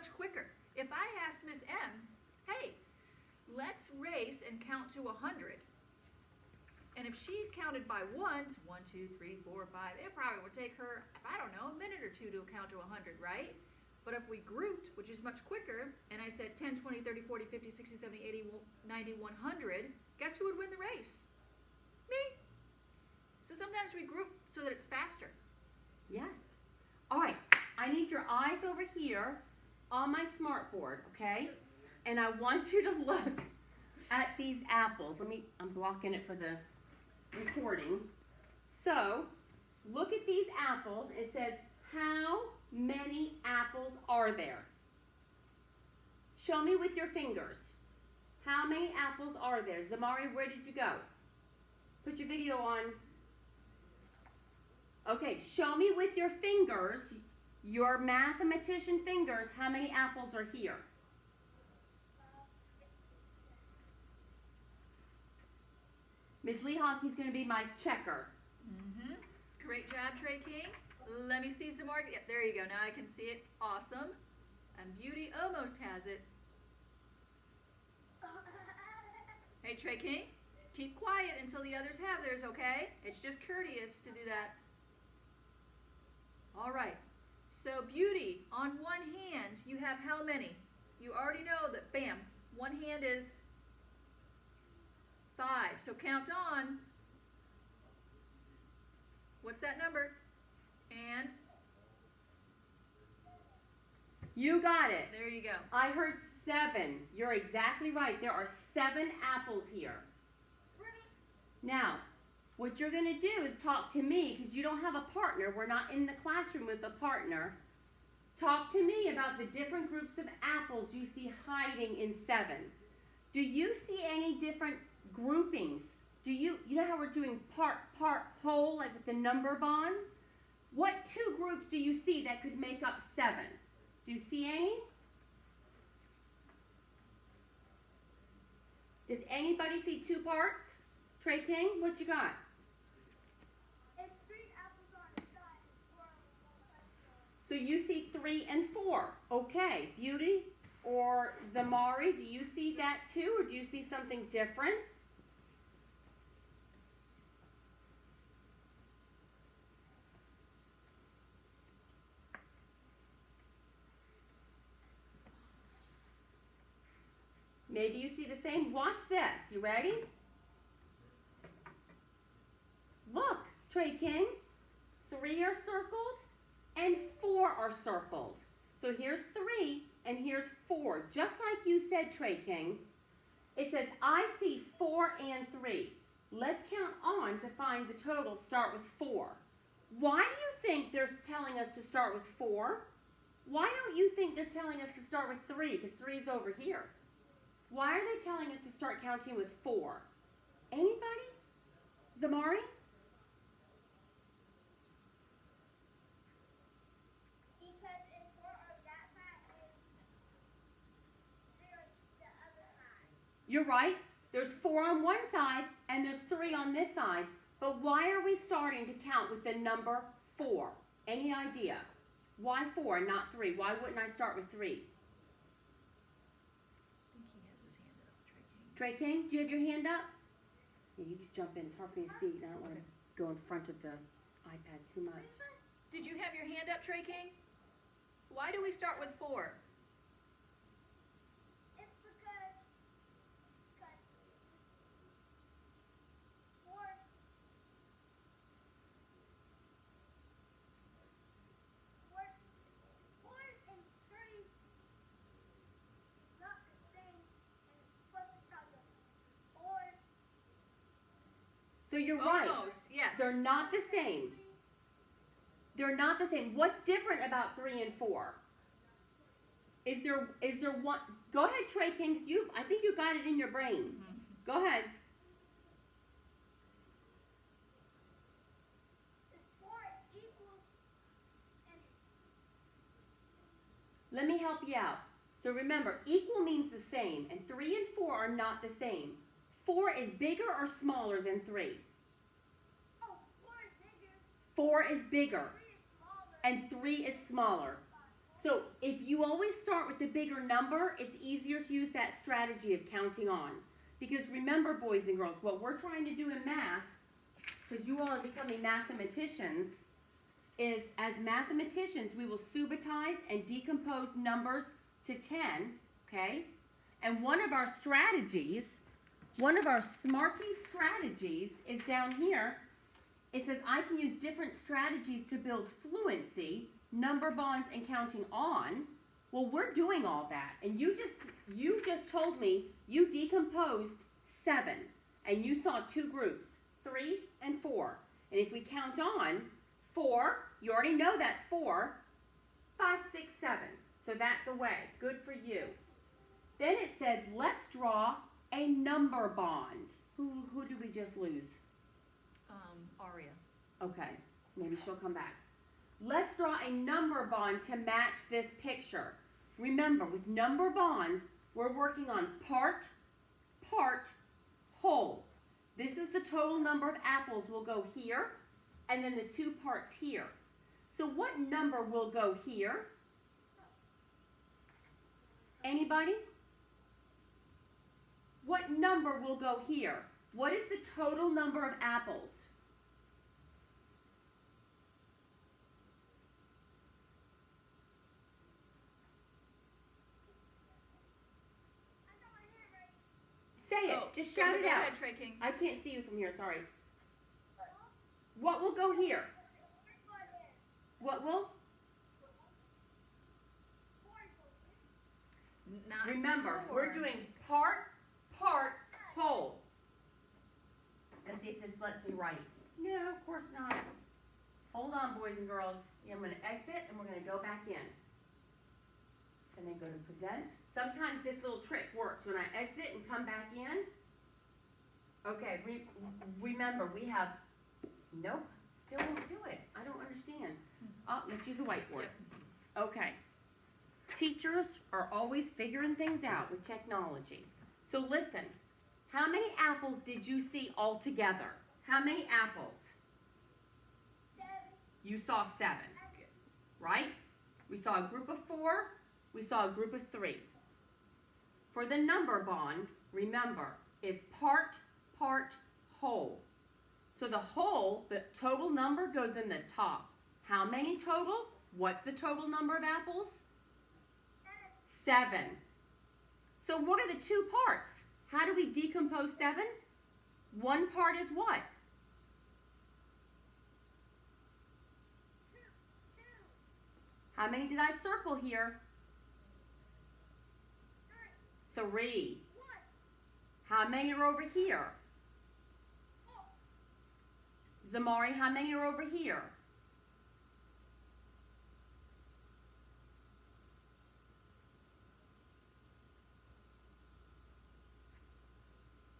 much quicker. If I asked Miss M, hey, let's race and count to 100. And if she counted by ones, 1, 2, 3, 4, 5, it probably would take her, I don't know, a minute or two to count to 100, right? But if we grouped, which is much quicker, and I said 10, 20, 30, 40, 50, 60, 70, 80, 90, 100, guess who would win the race? Me. So sometimes we group so that it's faster. Yes. All right, I need your eyes over here on my smart board, okay? And I want you to look at these apples. I'm blocking it for the recording. So, look at these apples. It says, how many apples are there? Show me with your fingers. How many apples are there? Zamari, where did you go? Put your video on. Okay, show me with your fingers, your mathematician fingers, how many apples are here? Miss Lehockey's going to be my checker. Mm-hmm. Great job, Trey King. Let me see some more. Yep, there you go. Now I can see it. Awesome. And Beauty almost has it. Hey, Trey King, keep quiet until the others have theirs, okay? It's just courteous to do that. All right. So, Beauty, on one hand, you have how many? You already know that, bam, one hand is 5. So count on. What's that number? And? You got it. There you go. I heard 7. You're exactly right. There are 7 apples here. Now, what you're going to do is talk to me because you don't have a partner. We're not in the classroom with a partner. Talk to me about the different groups of apples you see hiding in 7. Do you see any different groupings? Do you know how we're doing part, whole, like with the number bonds? What 2 groups do you see that could make up 7? Do you see any? Does anybody see 2 parts? Trey King, what you got? It's 3 apples on the side and 4 on one side. So you see 3 and 4. Okay, Beauty or Zamari, do you see that too, or do you see something different? Maybe you see the same. Watch this. You ready? Look, Trey King. 3 are circled and 4 are circled. So here's 3 and here's 4. Just like you said, Trey King. It says, I see 4 and 3. Let's count on to find the total. Start with 4. Why do you think they're telling us to start with 4? Why don't you think they're telling us to start with 3? Because 3 is over here. Why are they telling us to start counting with 4? Anybody? Zamari? Because it's 4 on that side and 0 on the other side. You're right. There's 4 on one side and there's 3 on this side. But why are we starting to count with the number 4? Any idea? Why 4 and not 3? Why wouldn't I start with 3? Trey King, do you have your hand up? Yeah, you just jump in. It's hard for me to see. I don't want to go in front of the iPad too much. Did you have your hand up, Trey King? Why do we start with 4? It's because 4 and 3 is not the same and plus each other. Or So you're right. Almost, yes. They're not the same. They're not the same. What's different about 3 and 4? Is there one? Go ahead, Trey King. I think you got it in your brain. Go ahead. is 4 equals and Let me help you out. So remember, equal means the same, and 3 and 4 are not the same. 4 is bigger or smaller than 3? oh, 4 is bigger, 4 is bigger, 3 is smaller. and 3 is smaller. So if you always start with the bigger number, it's easier to use that strategy of counting on. Because remember, boys and girls, what we're trying to do in math, because you all are becoming mathematicians, is as mathematicians, we will subitize and decompose numbers to 10, okay? And one of our strategies, one of our smarty strategies is down here. It says I can use different strategies to build fluency, number bonds, and counting on. Well, we're doing all that. And you just told me you decomposed 7. And you saw 2 groups, 3 and 4. And if we count on 4, you already know that's 4, 5, 6, 7. So that's a way. Good for you. Then it says, let's draw a number bond. Who did we just lose? Aria. Okay, maybe she'll come back. Let's draw a number bond to match this picture. Remember, with number bonds, we're working on part, whole. This is the total number of apples will go here, and then the 2 parts here. So what number will go here? Anybody? What number will go here? What is the total number of apples? Say it. Just shout it go out. ahead, Trey King. I can't see you from here. Sorry. What will go here? What will? Not Remember, 4. we're doing part, whole. Let's see if this lets me write. No, of course not. Hold on, boys and girls. I'm going to exit and we're going to go back in. And then go to present. Sometimes this little trick works when I exit and come back in. Okay, remember we have, nope, still won't do it. I don't understand. Oh, let's use a whiteboard. Okay. Teachers are always figuring things out with technology. So listen, how many apples did you see all together? How many apples? 7. You saw 7, right? We saw a group of 4, we saw a group of 3. For the number bond, remember, it's part, whole. So the whole, the total number goes in the top. How many total? What's the total number of apples? 7. So what are the 2 parts? How do we decompose 7? One part is what? 2. How many did I circle here? 3. 3. 1. How many are over here? 4. Zamari, how many are over here?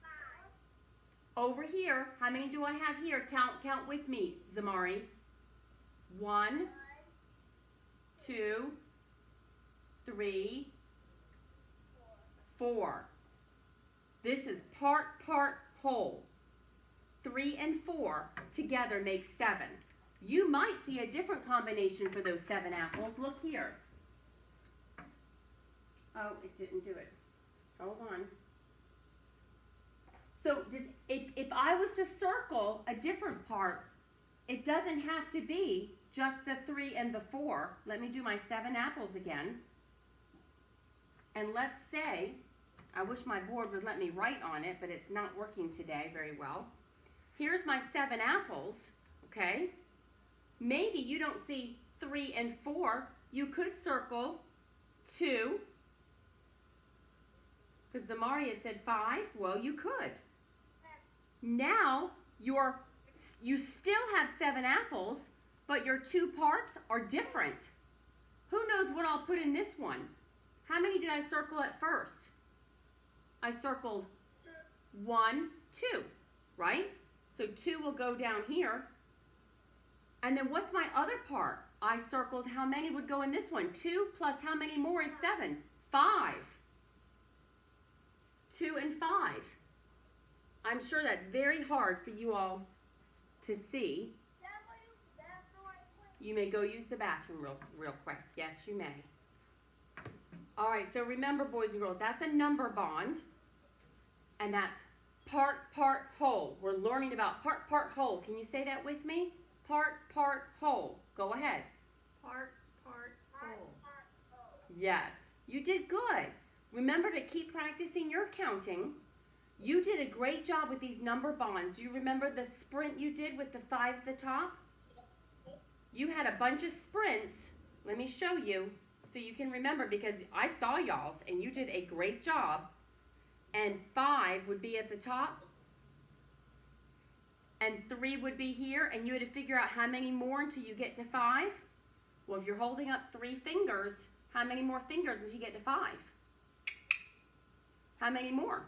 5. Over here, how many do I have here? Count with me, Zamari. 1, 1. 2, 3, 4. 4. This is part, whole. 3 and 4 together make 7. You might see a different combination for those 7 apples. Look here. Oh, it didn't do it. Hold on. So if I was to circle a different part, it doesn't have to be just the 3 and the 4. Let me do my 7 apples again. And let's say, I wish my board would let me write on it, but it's not working today very well. Here's my 7 apples, okay? Maybe you don't see 3 and 4. You could circle 2. Because Zamari had said 5. Well, you could. Now, you still have 7 apples, but your 2 parts are different. Who knows what I'll put in this one? How many did I circle at first? I circled 1, 2, right? So 2 will go down here. And then what's my other part? I circled how many would go in this one? 2 plus how many more is 7? 5. 2 and 5. I'm sure that's very hard for you all to see. You may go use the bathroom real quick. Yes, you may. All right, so remember, boys and girls, that's a number bond, and that's part, part, whole. We're learning about part, part, whole. Can you say that with me? Part, part, whole. Go ahead. Part, whole. Yes, you did good. Remember to keep practicing your counting. You did a great job with these number bonds. Do you remember the sprint you did with the 5 at the top? You had a bunch of sprints. Let me show you so you can remember, because I saw y'all's and you did a great job. And 5 would be at the top. And 3 would be here, and you had to figure out how many more until you get to 5. Well, if you're holding up 3 fingers, how many more fingers until you get to 5? How many more?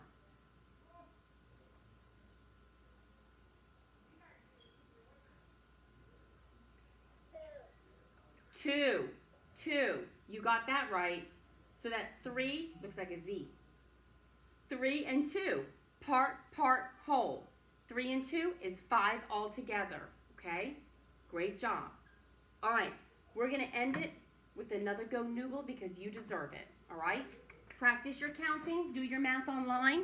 2. 2. You got that right. So that's 3, looks like a Z. 3 and 2, part, part, whole. 3 and 2 is 5 altogether, okay? Great job. All right, we're gonna end it with another Go Noogle because you deserve it, all right? Practice your counting, do your math online.